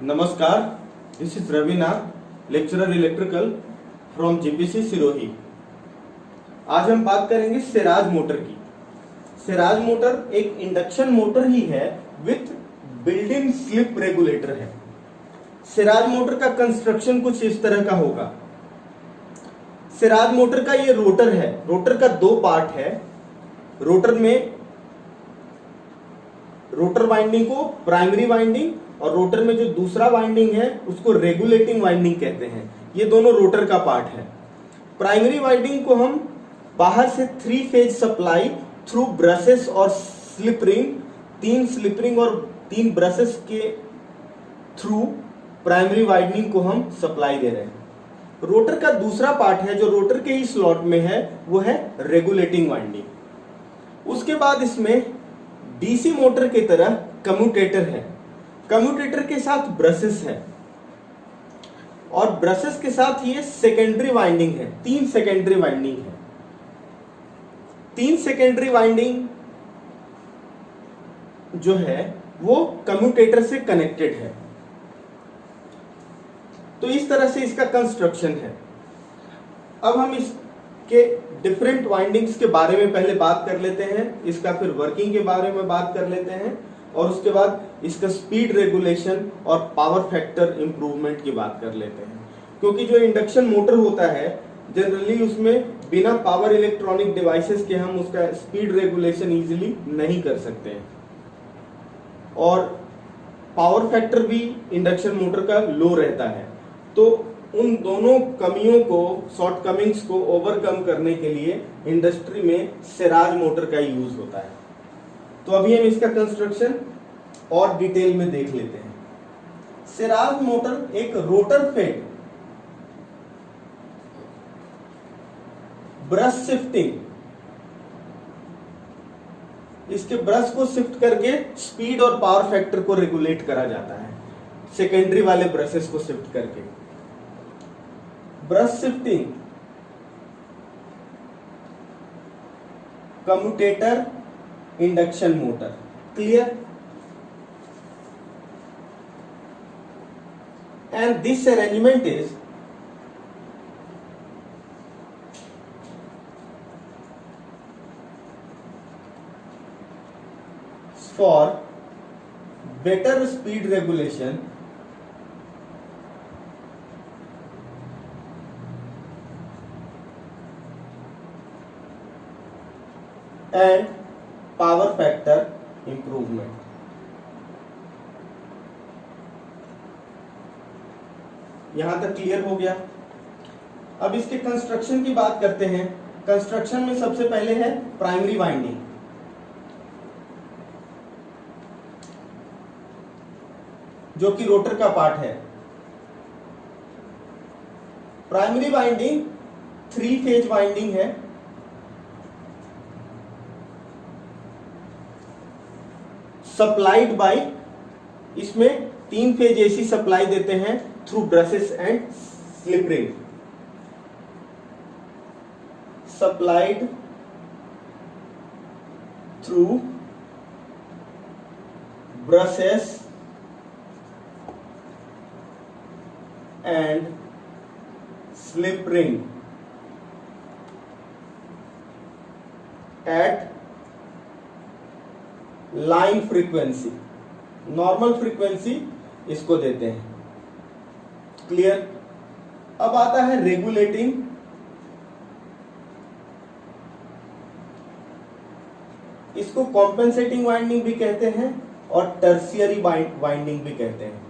नमस्कार, this is Ravinath, lecturer electrical from GPC Sirohi. आज हम बात करेंगे सिराज मोटर की। सिराज मोटर एक इंडक्शन मोटर ही है विथ बिल्ट-इन स्लिप रेगुलेटर है। सिराज मोटर का कंस्ट्रक्शन कुछ इस तरह का होगा। सिराज मोटर का ये रोटर है। रोटर का दो पार्ट है। रोटर में रोटर वाइंडिंग को प्राइमरी वाइंडिंग और रोटर में जो दूसरा वाइंडिंग है उसको रेगुलेटिंग वाइंडिंग कहते हैं। ये दोनों रोटर का पार्ट है। प्राइमरी वाइंडिंग को हम बाहर से 3 फेज सप्लाई थ्रू ब्रशेस और स्लिप रिंग, 3 स्लिप रिंग और 3 ब्रशेस के थ्रू प्राइमरी वाइंडिंग को हम सप्लाई दे रहे हैं। रोटर का दूसरा पार्ट है जो रोटर के ही स्लॉट में है, वो है रेगुलेटिंग वाइंडिंग। उसके बाद इसमें डीसी मोटर की तरह कम्यूटेटर है। कम्यूटेटर के साथ ब्रशेस है और ब्रशेस के साथ ये सेकेंडरी वाइंडिंग है। 3 सेकेंडरी वाइंडिंग है। 3 सेकेंडरी वाइंडिंग जो है वो कम्यूटेटर से कनेक्टेड है। तो इस तरह से इसका कंस्ट्रक्शन है। अब हम इसके डिफरेंट वाइंडिंग्स के बारे में पहले बात कर लेते हैं, इसका फिर वर्किंग के बारे में बात कर लेते हैं और उसके बाद इसका स्पीड रेगुलेशन और पावर फैक्टर इंप्रूवमेंट की बात कर लेते हैं। क्योंकि जो इंडक्शन मोटर होता है जनरली उसमें बिना पावर इलेक्ट्रॉनिक डिवाइसेस के हम उसका स्पीड रेगुलेशन इजीली नहीं कर सकते हैं और पावर फैक्टर भी इंडक्शन मोटर का लो रहता है। तो उन दोनों कमियों को, शॉर्टकमिंग्स को ओवरकम करने के लिए इंडस्ट्री में सिराज मोटर का यूज होता है। तो अभी हम इसका कंस्ट्रक्शन और डिटेल में देख लेते हैं। सिराज मोटर एक रोटर फेड ब्रश शिफ्टिंग, इसके ब्रश को शिफ्ट करके स्पीड और पावर फैक्टर को रेगुलेट करा जाता है, सेकेंडरी वाले ब्रशेस को शिफ्ट करके। Brush shifting, commutator, induction motor. Clear? And this arrangement is for better speed regulation and power factor improvement। यहां तक क्लियर हो गया। अब इसके कंस्ट्रक्शन की बात करते हैं। कंस्ट्रक्शन में सबसे पहले है प्राइमरी वाइंडिंग, जो कि रोटर का पार्ट है। प्राइमरी वाइंडिंग 3 फेज वाइंडिंग है। सप्लाइड बाय, इसमें 3 फेज एसी सप्लाई देते हैं through brushes and slip ring. Supplied through brushes and slip ring at line frequency, normal frequency इसको देते हैं। क्लियर? अब आता है रेगुलेटिंग। इसको कॉम्पेंसेटिंग वाइंडिंग भी कहते हैं और टर्शियरी वाइंडिंग भी कहते हैं।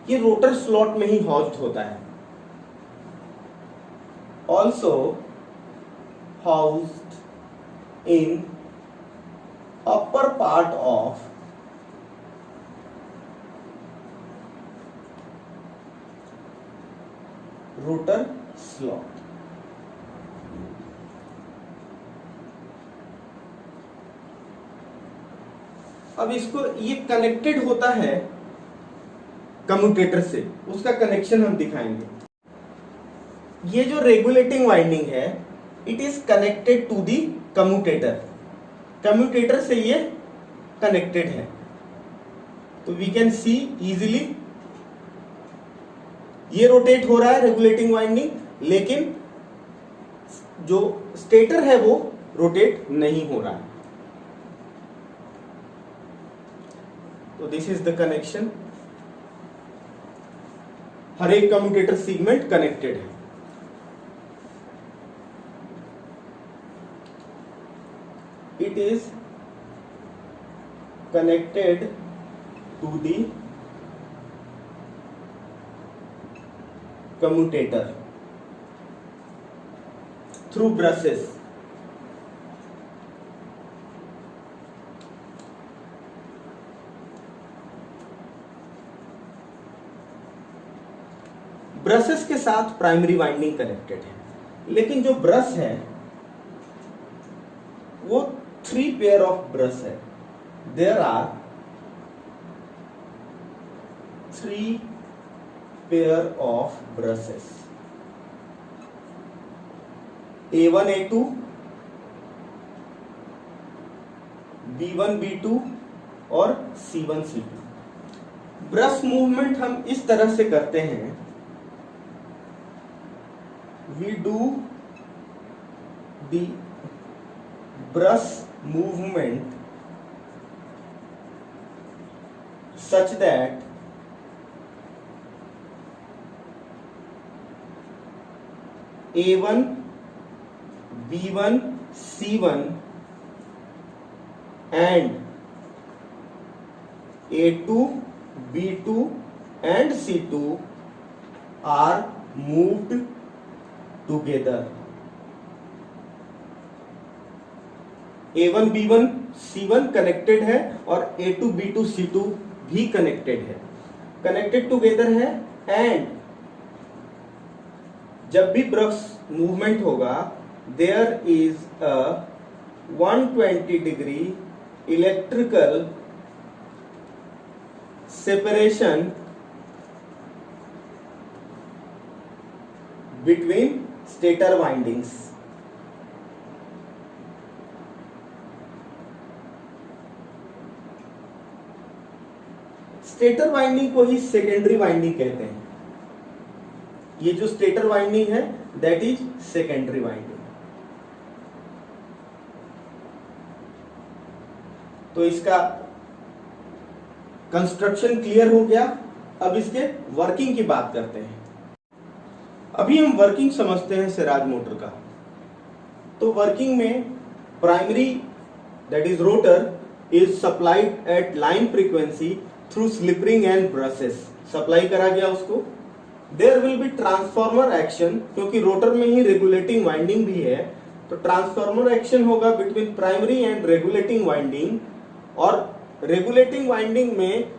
ये रोटर स्लॉट में ही हाउस्ड होता है। Also housed in upper part of rotor slot। अब इसको ये कनेक्टेड होता है कम्यूटेटर से, उसका कनेक्शन हम दिखाएंगे। ये जो रेगुलेटिंग वाइंडिंग है it is connected to the commutator, commutator से ये कनेक्टेड है। तो वी कैन सी इजीली ये रोटेट हो रहा है रेगुलेटिंग वाइंडिंग, लेकिन जो स्टेटर है वो रोटेट नहीं हो रहा है। तो दिस इज द कनेक्शन, हर एक कम्यूटेटर सेगमेंट कनेक्टेड है। It is connected to the commutator through brushes. Brushes के साथ प्राइमरी वाइंडिंग कनेक्टेड है, लेकिन जो ब्रश है वो 3 पेयर ऑफ ब्रश है। There are 3 pair of brushes, A1 A2, B1 B2 और C1 C2। ब्रश मूवमेंट हम इस तरह से करते हैं, we do the brush movement such that A1 B1 C1 and A2 B2 and C2 are moved together। A1 B1 C1 connected है और A2 B2 C2 भी कनेक्टेड है, कनेक्टेड टुगेदर है। एंड जब भी ब्रश मूवमेंट होगा there is a 120 degree electrical separation between stator windings. Stator winding को ही सेकेंडरी वाइंडिंग कहते हैं। ये जो स्टेटर वाइंडिंग है दैट इज सेकेंडरी वाइंडिंग। तो इसका कंस्ट्रक्शन क्लियर हो गया। अब इसके वर्किंग की बात करते हैं। अभी हम वर्किंग समझते हैं सिराज मोटर का। तो वर्किंग में primary that is rotor is supplied at line frequency through slip ring and brushes. Supply करा गया उसको। There will be transformer action, क्योंकि रोटर में ही रेगुलेटिंग वाइंडिंग भी है, तो ट्रांसफॉर्मर एक्शन होगा between primary and regulating winding. और रेगुलेटिंग वाइंडिंग में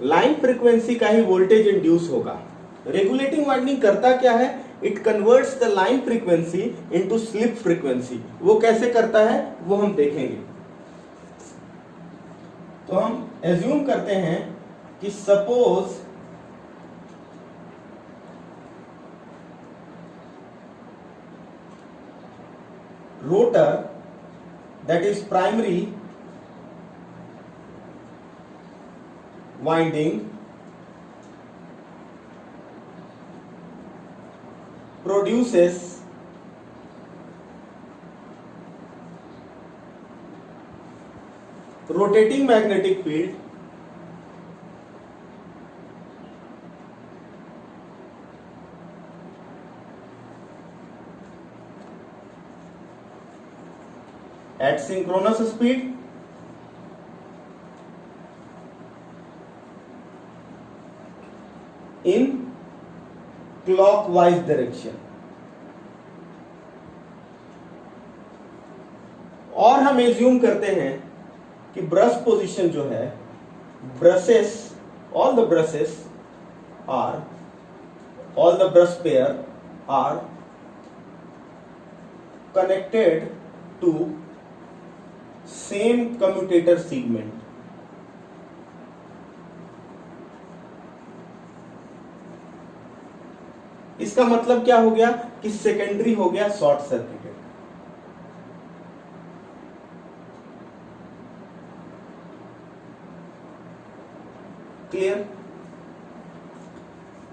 लाइन फ्रीक्वेंसी का ही वोल्टेज इंड्यूस होगा। रेगुलेटिंग वाइंडिंग करता क्या है, it converts the line frequency into slip frequency. वो कैसे करता है वो हम देखेंगे। तो हम एज्यूम करते हैं कि suppose rotor that is primary winding produces rotating magnetic field at synchronous speed in clockwise direction। और हम एज्यूम करते हैं कि ब्रश पोजीशन जो है, brushes, all the brushes are, all the brush pair are connected to same commutator segment। इसका मतलब क्या हो गया कि सेकेंडरी हो गया शॉर्ट सर्किटेड। क्लियर?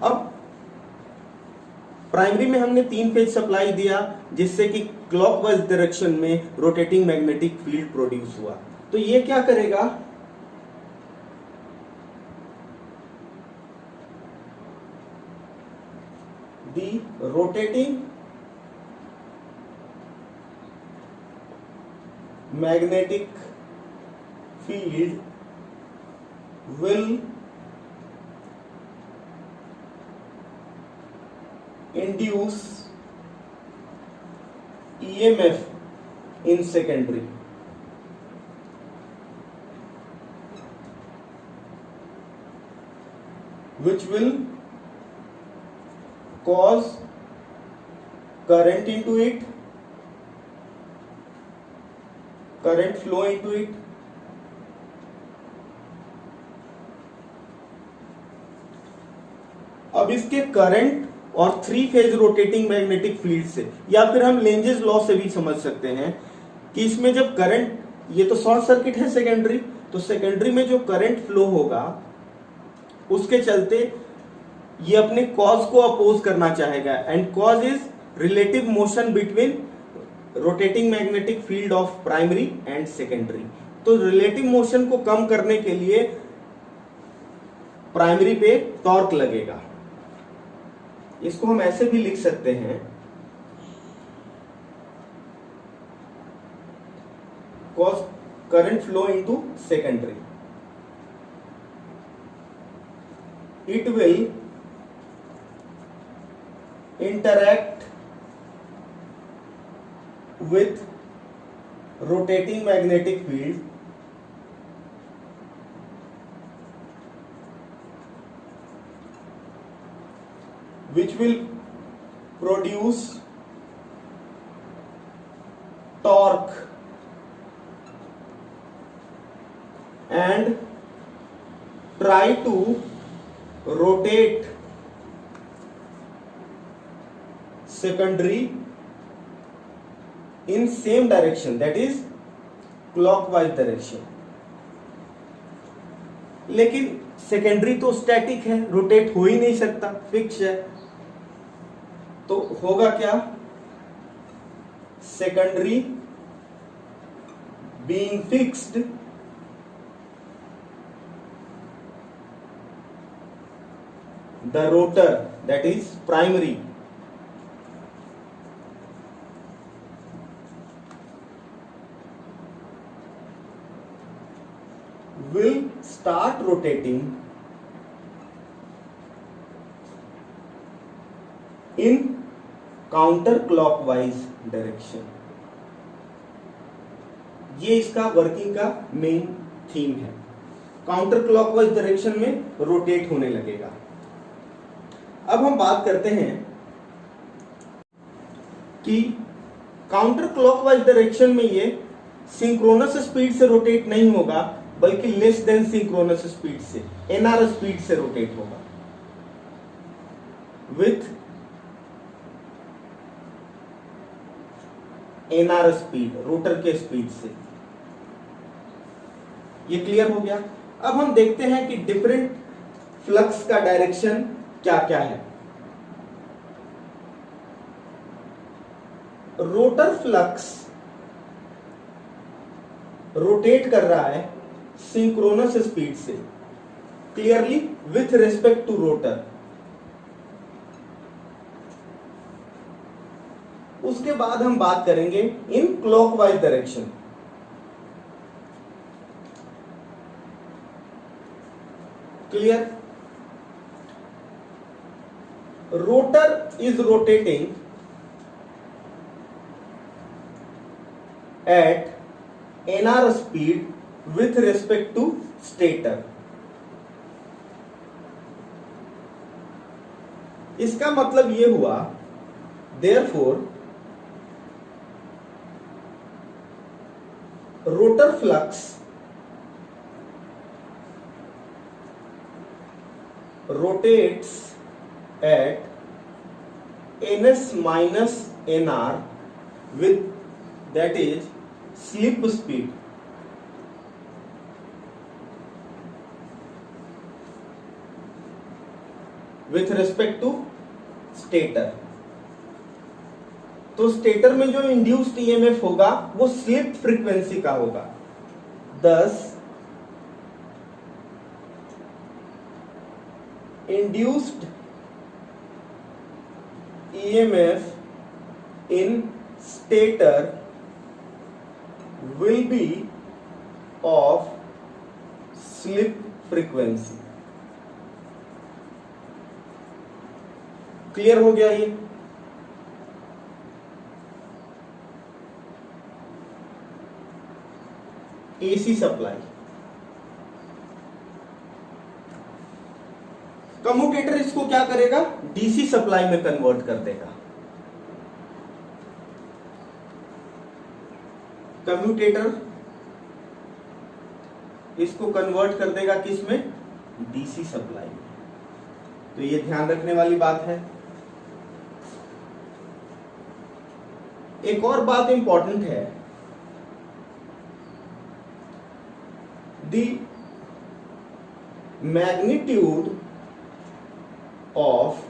अब प्राइमरी में हमने 3 फेज सप्लाई दिया जिससे कि क्लॉकवाइज डायरेक्शन में रोटेटिंग मैग्नेटिक फील्ड प्रोड्यूस हुआ। तो ये क्या करेगा, the rotating magnetic field will induce EMF in secondary, which will cause current into it, current flow into it, अब इसके करंट और 3 फेज रोटेटिंग मैग्नेटिक फील्ड से, या फिर हम लेंजेस लॉ से भी समझ सकते हैं कि इसमें जब करंट, ये तो शॉर्ट सर्किट है सेकेंडरी, तो सेकेंडरी में जो करंट फ्लो होगा उसके चलते ये अपने कॉज को अपोज करना चाहेगा, and cause is relative motion between rotating magnetic field of primary and secondary. तो रिलेटिव मोशन को कम करने के लिए प्राइमरी पे टॉर्क लगेगा। इसको हम ऐसे भी लिख सकते हैं, cause current flow into secondary, it will interact with rotating magnetic field which will produce torque and try to rotate secondary in same direction, that is clockwise direction। लेकिन सेकेंडरी तो स्टैटिक है, रोटेट हो ही नहीं सकता, fix है। तो होगा क्या, secondary being fixed, the rotor that is primary will start rotating in counterclockwise direction। ये इसका वर्किंग का मेन थीम है, काउंटर क्लॉकवाइज डायरेक्शन में रोटेट होने लगेगा। अब हम बात करते हैं कि काउंटर क्लॉकवाइज डायरेक्शन में ये सिंक्रोनस स्पीड से रोटेट नहीं होगा, बल्कि लेस देन सिंक्रोनस स्पीड से, एनआर स्पीड से रोटेट होगा, विथ एनआर स्पीड, रोटर के स्पीड से। ये क्लियर हो गया। अब हम देखते हैं कि डिफरेंट फ्लक्स का डायरेक्शन क्या क्या है। रोटर फ्लक्स रोटेट कर रहा है सिंक्रोनस स्पीड से, clearly with respect to rotor. उसके बाद हम बात करेंगे in clockwise direction. Clear? Rotor is rotating at nr speed with respect to stator। इसका मतलब ये हुआ, therefore rotor flux rotates at ns minus nr with, that is, slip speed। With respect to stator. तो stator में जो induced EMF होगा वो slip frequency का होगा। thus induced EMF in stator will be of slip frequency। Clear हो गया ये? एसी सप्लाई, कम्यूटेटर इसको क्या करेगा, डीसी सप्लाई में कन्वर्ट कर देगा। कम्यूटेटर इसको कन्वर्ट कर देगा किस में, डीसी सप्लाई में। तो ये ध्यान रखने वाली बात है। एक और बात इंपॉर्टेंट है, the magnitude of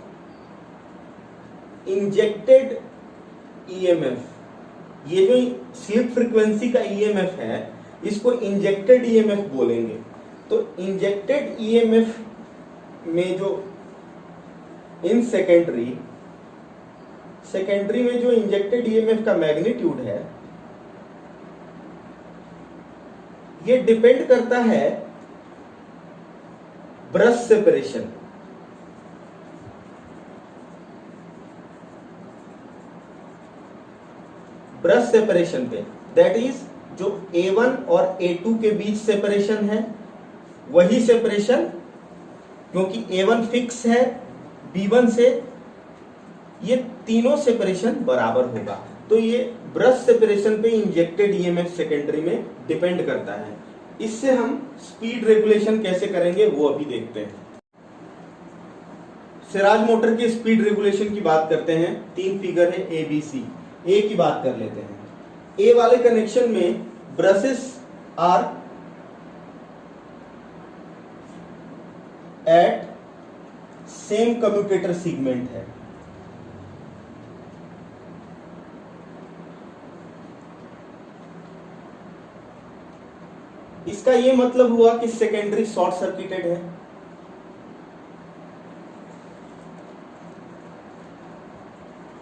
injected EMF, ये जो स्लिप फ्रीक्वेंसी का ईएमएफ है इसको इंजेक्टेड ईएमएफ बोलेंगे। तो इंजेक्टेड ईएमएफ में जो इन सेकेंडरी में जो इंजेक्टेड ईएमएफ का मैग्नीट्यूड है ये डिपेंड करता है ब्रश सेपरेशन, ब्रश सेपरेशन पे। दैट इज जो A1 और A2 के बीच सेपरेशन है वही सेपरेशन, क्योंकि A1 फिक्स है B1 से, ये तीनों सेपरेशन बराबर होगा। तो ये ब्रश सेपरेशन पे इंजेक्टेड ईएमएफ सेकेंडरी में डिपेंड करता है। इससे हम स्पीड रेगुलेशन कैसे करेंगे वो अभी देखते हैं। सिराज मोटर के स्पीड रेगुलेशन की बात करते हैं। 3 फिगर है ABC। ए की बात कर लेते हैं। ए वाले कनेक्शन में brushes are at same commutator segment है। इसका ये मतलब हुआ कि सेकेंडरी शॉर्ट सर्किटेड है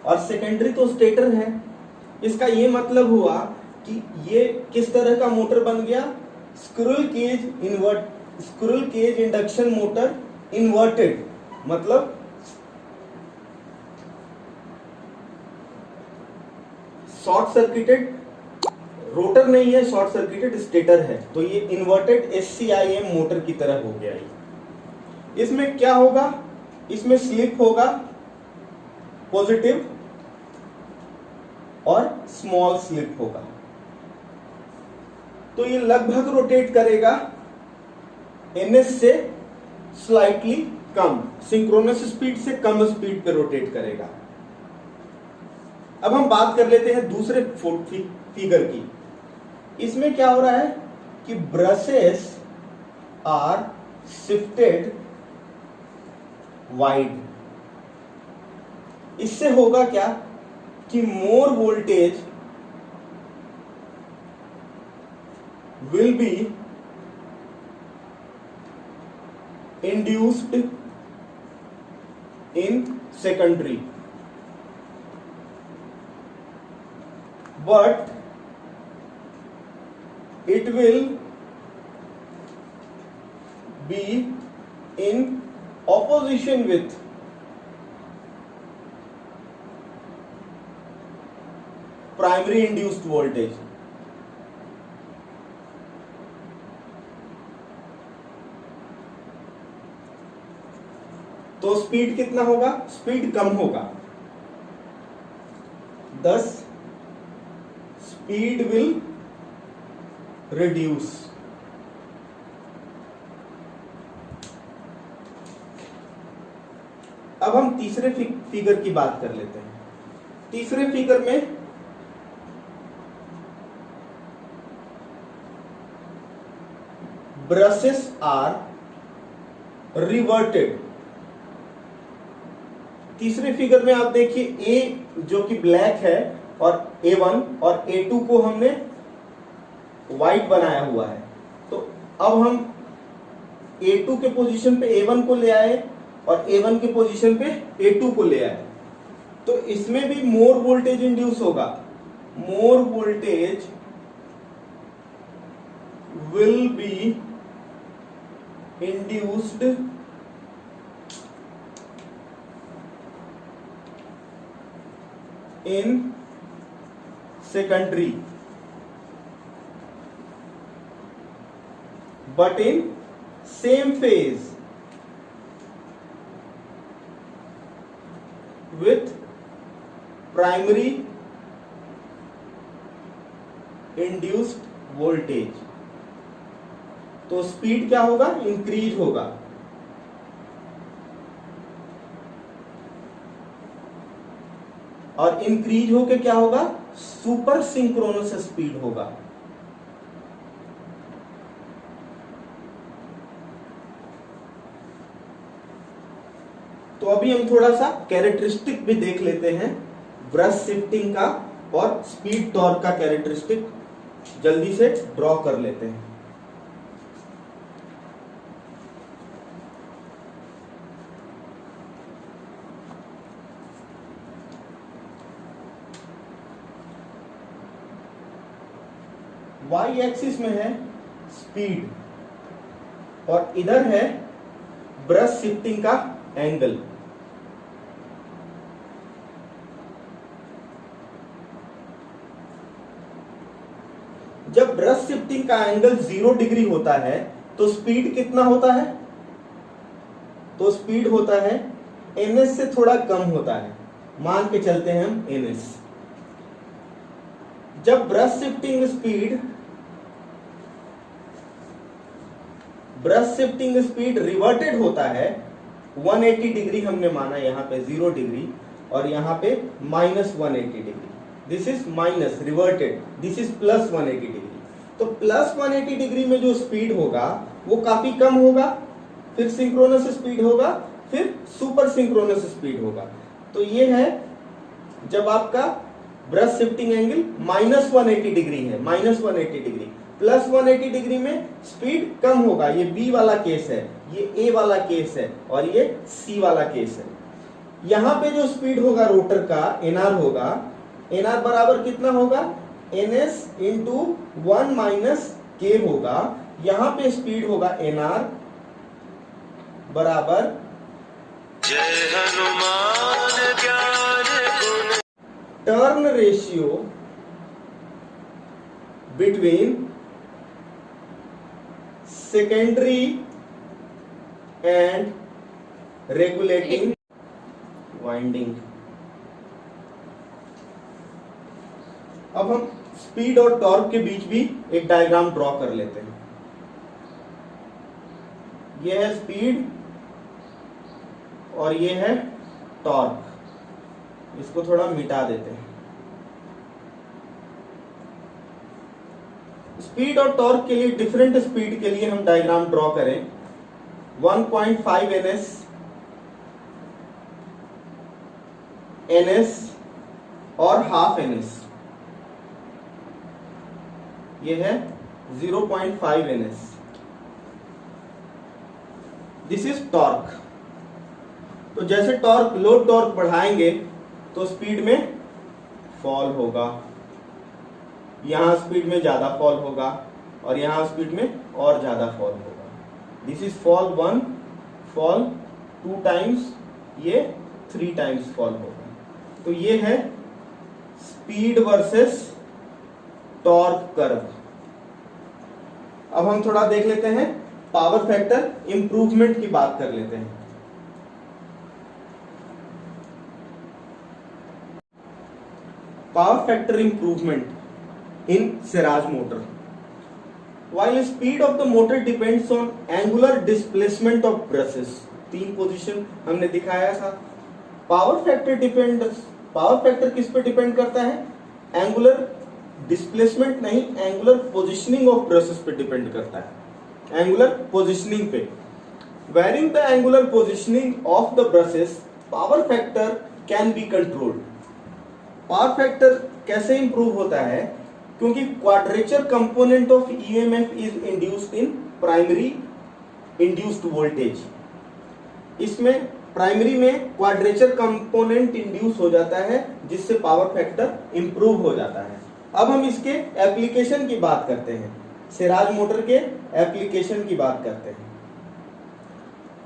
और सेकेंडरी तो स्टेटर है। इसका ये मतलब हुआ कि ये किस तरह का मोटर बन गया, squirrel cage induction motor inverted, मतलब शॉर्ट सर्किटेड रोटर नहीं है, शॉर्ट सर्किटेड स्टेटर है। तो ये इन्वर्टेड SCIM मोटर की तरह हो गया ये। इसमें क्या होगा, इसमें स्लिप होगा पॉजिटिव और स्मॉल स्लिप होगा। तो ये लगभग रोटेट करेगा NS से स्लाइटली कम, सिंक्रोनस स्पीड से कम स्पीड पे रोटेट करेगा। अब हम बात कर लेते हैं दूसरे फिगर की। इसमें क्या हो रहा है कि ब्रशेस आर शिफ्टेड वाइड। इससे होगा क्या कि more voltage will be induced in secondary, but it will be in opposition with primary induced voltage। तो स्पीड कितना होगा, स्पीड कम होगा, thus speed will reduce। अब हम तीसरे फिगर की बात कर लेते हैं। तीसरे फिगर में ब्रशेस आर रिवर्टेड तीसरे फिगर में आप देखिए ए जो कि ब्लैक है और A1 और A2 को हमने व्हाइट बनाया हुआ है। तो अब हम A2 के पोजीशन पे A1 को ले आए और A1 के पोजीशन पे A2 को ले आए, तो इसमें भी मोर वोल्टेज इंड्यूस होगा। More voltage will be induced in secondary but in same phase with primary induced voltage। तो स्पीड क्या होगा, इंक्रीज होगा। और इंक्रीज होके क्या होगा, सुपर सिंक्रोनस स्पीड होगा। तो अभी हम थोड़ा सा कैरेक्टरिस्टिक भी देख लेते हैं ब्रश शिफ्टिंग का और स्पीड टॉर्क का कैरेक्टरिस्टिक जल्दी से ड्रॉ कर लेते हैं। वाई एक्सिस में है स्पीड और इधर है ब्रश शिफ्टिंग का एंगल। जब ब्रश शिफ्टिंग का एंगल 0 डिग्री होता है तो स्पीड कितना होता है, तो स्पीड होता है ns से थोड़ा कम होता है, मान के चलते हैं हम ns। जब ब्रश शिफ्टिंग स्पीड रिवर्टेड होता है 180 डिग्री, हमने माना यहां पे 0 डिग्री और यहां पे -180 degree, this is minus reverted, this is +180 degree. तो +180 डिग्री में जो स्पीड होगा वो काफी कम होगा, फिर सिंक्रोनस स्पीड होगा, फिर सुपर सिंक्रोनस स्पीड होगा। तो ये है जब आपका ब्रश शिफ्टिंग एंगल -180 डिग्री है, -180 डिग्री। +180 डिग्री में स्पीड कम होगा, ये B वाला केस है, ये A वाला केस है और ये C वाला केस है। यहां पे जो स्पीड होगा रोटर का NR होगा, NR बराबर कितना होगा, NS इंटू 1 - K होगा। यहां पे स्पीड होगा NR बराबर जय हनुमान ज्ञान गुण turn ratio between secondary and regulating winding. अब हम स्पीड और टॉर्क के बीच भी एक डायग्राम ड्रॉ कर लेते हैं। यह है स्पीड और यह है टॉर्क, इसको थोड़ा मिटा देते हैं। स्पीड और टॉर्क के लिए डिफरेंट स्पीड के लिए हम डायग्राम ड्रॉ करें। 1.5 ns, ns और हाफ ns, ये है 0.5 ns। This is torque. तो जैसे लोड टॉर्क बढ़ाएंगे तो स्पीड में फॉल होगा, यहां स्पीड में ज्यादा फॉल होगा और यहां स्पीड में और ज्यादा फॉल होगा। This is fall 1, fall 2 times, ये 3 टाइम्स फॉल होगा। तो ये है स्पीड वर्सेस टॉर्क कर्व। अब हम थोड़ा देख लेते हैं पावर फैक्टर इंप्रूवमेंट की बात कर लेते हैं। Power factor improvement in Siraj motor. While speed of the motor depends on angular displacement of brushes, 3 position हमने दिखाया था। पावर फैक्टर किस पे डिपेंड करता है, एंगुलर डिस्प्लेसमेंट नहीं, एंगुलर पोजिशनिंग ऑफ ब्रशेस पे डिपेंड करता है, एंगुलर पोजिशनिंग पे। Varying the angular positioning of the brushes power factor can be controlled. Power factor कैसे इंप्रूव होता है? क्योंकि quadrature component of EMF is induced in primary induced voltage. इसमें primary में क्वाड्रेचर कंपोनेंट इंड्यूस हो जाता है, जिससे पावर फैक्टर इंप्रूव हो जाता है। अब हम इसके एप्लीकेशन की बात करते हैं, सिराज मोटर के एप्लीकेशन की बात करते हैं।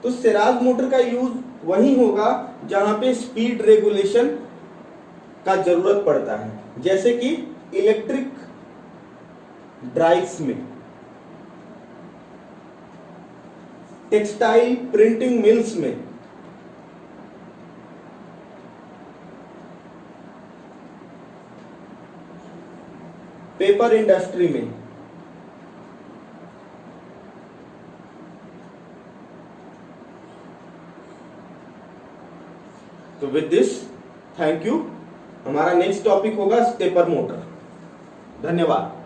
तो सिराज मोटर का यूज वहीं होगा जहां पे स्पीड रेगुलेशन का जरूरत पड़ता है, जैसे कि इलेक्ट्रिक ड्राइव्स में, टेक्सटाइल प्रिंटिंग मिल्स में, पेपर इंडस्ट्री में। तो विद दिस थैंक यू। हमारा नेक्स्ट टॉपिक होगा स्टेपर मोटर। धन्यवाद।